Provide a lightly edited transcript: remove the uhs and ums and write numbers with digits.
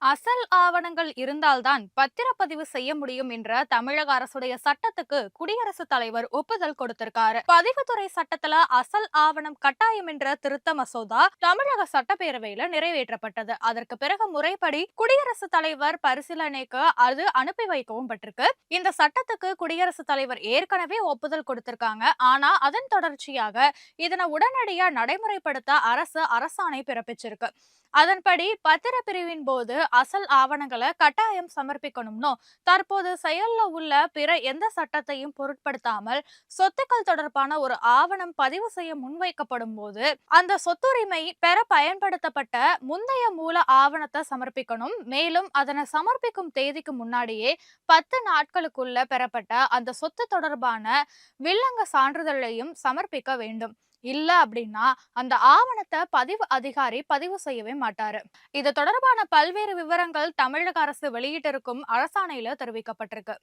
அசல் ஆவணங்கள் இருந்தால்தான் பத்திரப்பதிவு செய்ய முடியும் என்ற தமிழக அரசுடைய சட்டத்துக்கு குடியரசுத் தலைவர் ஒப்புதல் கொடுத்திருக்காரு. பதிவுத்துறை சட்டத்துல அசல் ஆவணம் கட்டாயம் என்ற திருத்த மசோதா தமிழக சட்டப்பேரவையில நிறைவேற்றப்பட்டது. அதற்கு பிறகு முறைப்படி குடியரசுத் தலைவர் பரிசீலனைக்கு அது அனுப்பி வைக்கவும் பட்டிருக்கு. இந்த சட்டத்துக்கு குடியரசுத் தலைவர் ஏற்கனவே ஒப்புதல் கொடுத்திருக்காங்க. ஆனா அதன் தொடர்ச்சியாக இதனை உடனடியா நடைமுறைப்படுத்த அரசு அரசாணை பிறப்பிச்சிருக்கு. அதன்படி பத்திரப்பிரிவின் போது அசல் ஆவணங்களை கட்டாயம் சமர்ப்பிக்கணும்னோ தற்போது செயல்ல உள்ள பிற எந்த சட்டத்தையும் பொருட்படுத்தாமல் சொத்துக்கள் தொடர்பான ஒரு ஆவணம் பதிவு செய்ய முன்வைக்கப்படும் போது அந்த சொத்துரிமை பெற பயன்படுத்தப்பட்ட முந்தைய மூல ஆவணத்தை சமர்ப்பிக்கணும். மேலும் அதனை சமர்ப்பிக்கும் தேதிக்கு முன்னாடியே 10 நாட்களுக்குள்ள பெறப்பட்ட அந்த சொத்து தொடர்பான வில்லங்க சான்றிதழையும் சமர்ப்பிக்க வேண்டும். இல்ல அப்படின்னா அந்த ஆவணத்தை பதிவு அதிகாரி பதிவு செய்யவே மாட்டாரு. இது தொடர்பான பல்வேறு விவரங்கள் தமிழக அரசு வெளியிட்டிருக்கும் அரசாணையில தெரிவிக்கப்பட்டிருக்கு.